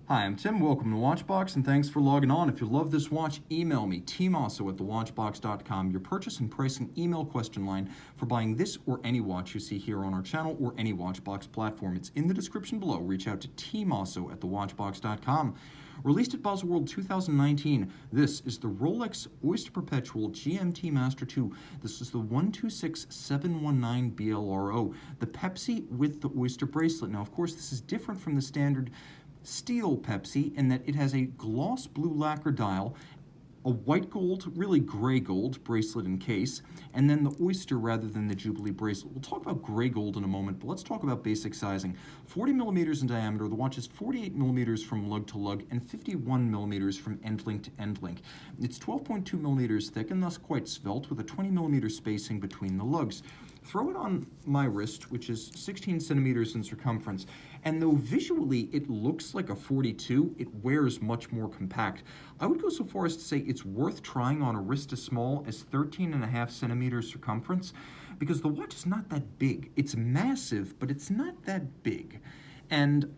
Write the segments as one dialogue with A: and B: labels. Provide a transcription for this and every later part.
A: Hi, I'm Tim. Welcome to Watchbox, and thanks for logging on. If you love this watch, email me, tmosso at thewatchbox.com, your purchase and pricing email question line for buying this or any watch you see here on our channel or any Watchbox platform. It's in the description below. Reach out to tmosso at thewatchbox.com. Released at Baselworld 2019, this is the Rolex Oyster Perpetual GMT-Master II. This is the 126719BLRO, the Pepsi with the Oyster Bracelet. Now, of course, this is different from the standard steel Pepsi in that it has a gloss blue lacquer dial, a white gold, really gray gold bracelet and case, and then the Oyster rather than the Jubilee bracelet. We'll talk about gray gold in a moment, but let's talk about basic sizing. 40 millimeters in diameter, the watch is 48 millimeters from lug to lug and 51 millimeters from end link to end link. It's 12.2 millimeters thick and thus quite svelte with a 20 millimeter spacing between the lugs. Throw it on my wrist, which is 16 centimeters in circumference, and though visually it looks like a 42, it wears much more compact. I would go so far as to say it's worth trying on a wrist as small as 13.5 centimeters circumference, because the watch is not that big. It's massive, but it's not that big. And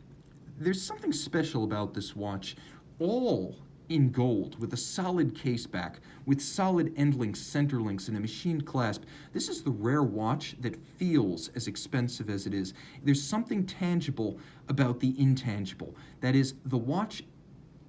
A: there's something special about this watch, all in gold, with a solid case back, with solid end links, center links, and a machined clasp. This is the rare watch that feels as expensive as it is. There's something tangible about the intangible. That is, the watch,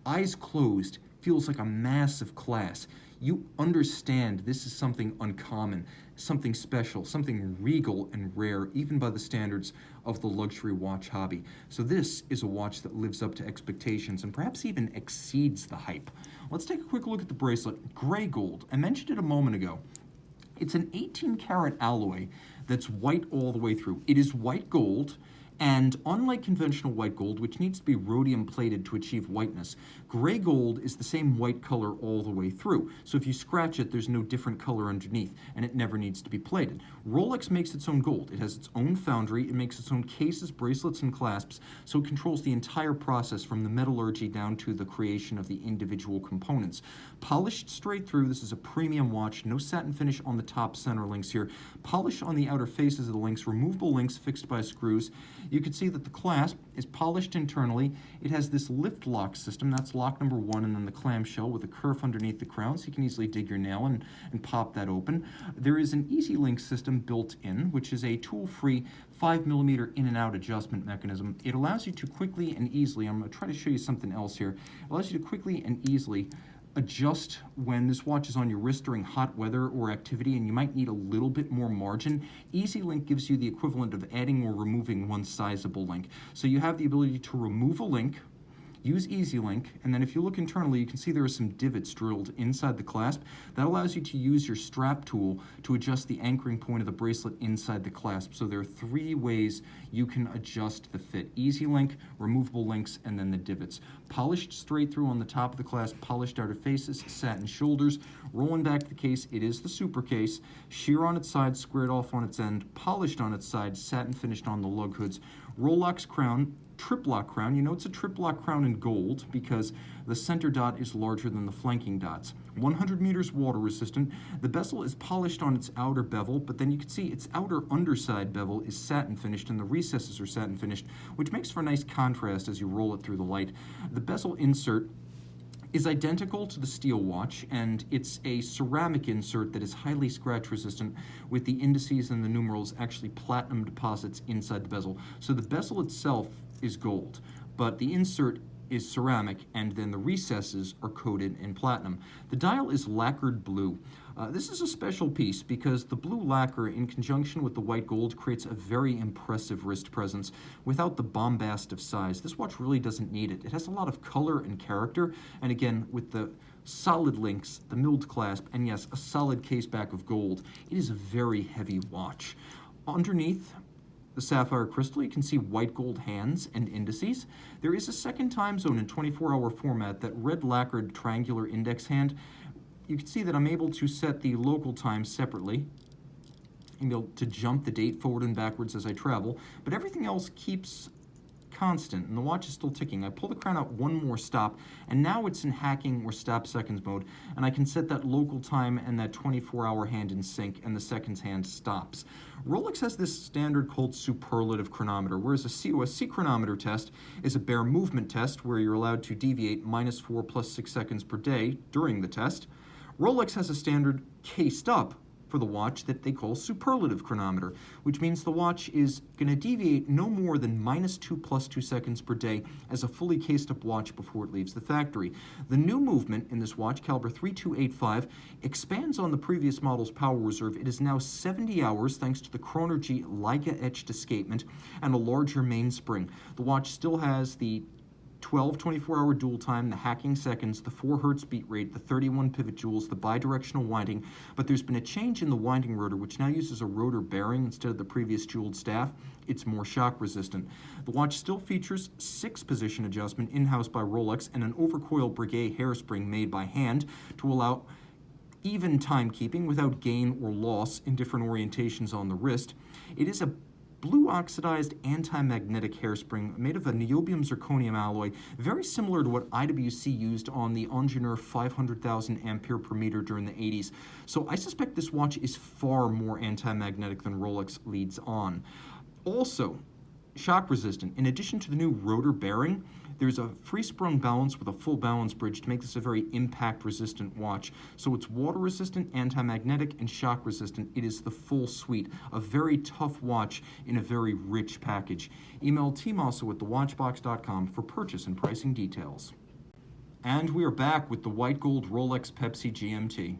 A: eyes closed, feels like a massive class. You understand this is something uncommon, something special, something regal and rare, even by the standards of the luxury watch hobby. So this is a watch that lives up to expectations and perhaps even exceeds the hype. Let's take a quick look at the bracelet. Gray gold. I mentioned it a moment ago. It's an 18-karat alloy that's white all the way through. It is white gold, and unlike conventional white gold, which needs to be rhodium plated to achieve whiteness, gray gold is the same white color all the way through. So if you scratch it, there's no different color underneath, and it never needs to be plated. Rolex makes its own gold. It has its own foundry. It makes its own cases, bracelets, and clasps, so it controls the entire process from the metallurgy down to the creation of the individual components. Polished straight through, this is a premium watch, no satin finish on the top center links here. Polish on the outer faces of the links, removable links fixed by screws. You can see that the clasp is polished internally. It has this lift lock system, that's lock number 1, and then the clamshell with a kerf underneath the crown, so you can easily dig your nail and pop that open. There is an easy link system built in, which is a tool-free 5mm in and out adjustment mechanism. It allows you to quickly and easily, I'm going to try to show you something else here, it allows you to quickly and easily adjust when this watch is on your wrist during hot weather or activity and you might need a little bit more margin. Easy Link gives you the equivalent of adding or removing one sizable link. So you have the ability to remove a link, use Easy Link, and then if you look internally, you can see there are some divots drilled inside the clasp. That allows you to use your strap tool to adjust the anchoring point of the bracelet inside the clasp. So there are 3 ways you can adjust the fit. Easy Link, removable links, and then the divots. Polished straight through on the top of the clasp, polished outer faces, satin shoulders. Rolling back the case, it is the super case. Sheer on its side, squared off on its end, polished on its side, satin finished on the lug hoods. Rolex crown, triplock crown. You know it's a triplock crown in gold because the center dot is larger than the flanking dots. 100 meters water resistant. The bezel is polished on its outer bevel, but then you can see its outer underside bevel is satin finished and the recesses are satin finished, which makes for a nice contrast as you roll it through the light. The bezel insert is identical to the steel watch, and it's a ceramic insert that is highly scratch resistant, with the indices and the numerals actually platinum deposits inside the bezel. So the bezel itself is gold, but the insert is ceramic, and then the recesses are coated in platinum. The dial is lacquered blue. This is a special piece because the blue lacquer in conjunction with the white gold creates a very impressive wrist presence without the bombast of size. This watch really doesn't need it. It has a lot of color and character, and again, with the solid links, the milled clasp, and yes, a solid case back of gold, it is a very heavy watch. Underneath the sapphire crystal, you can see white gold hands and indices. There is a second time zone in 24-hour format, that red lacquered triangular index hand. You can see that I'm able to set the local time separately and be able to jump the date forward and backwards as I travel, but everything else keeps constant, and the watch is still ticking. I pull the crown out one more stop, and now it's in hacking or stop seconds mode, and I can set that local time and that 24-hour hand in sync, and the seconds hand stops. Rolex has this standard called superlative chronometer, whereas a COSC chronometer test is a bare movement test where you're allowed to deviate -4 + 6 seconds per day during the test. Rolex has a standard cased up for the watch that they call superlative chronometer, which means the watch is going to deviate no more than -2 + 2 seconds per day as a fully cased up watch before it leaves the factory. The new movement in this watch, caliber 3285, expands on the previous model's power reserve. It is now 70 hours thanks to the Chronergy Leica etched escapement and a larger mainspring. The watch still has the 12 24-hour dual time, the hacking seconds, the 4 Hz beat rate, the 31 pivot jewels, the bidirectional winding, but there's been a change in the winding rotor, which now uses a rotor bearing instead of the previous jeweled staff. It's more shock resistant. The watch still features 6-position adjustment in-house by Rolex and an overcoil Breguet hairspring made by hand to allow even timekeeping without gain or loss in different orientations on the wrist. It is a blue oxidized anti-magnetic hairspring made of a niobium zirconium alloy, very similar to what IWC used on the Ingenieur 500,000 ampere per meter during the 80s. So I suspect this watch is far more anti-magnetic than Rolex leads on. Also, shock resistant. In addition to the new rotor bearing, there's a free-sprung balance with a full balance bridge to make this a very impact-resistant watch. So it's water-resistant, anti-magnetic, and shock-resistant. It is the full suite. A very tough watch in a very rich package. Email tmosso@thewatchbox.com for purchase and pricing details. And we are back with the white gold Rolex Pepsi GMT.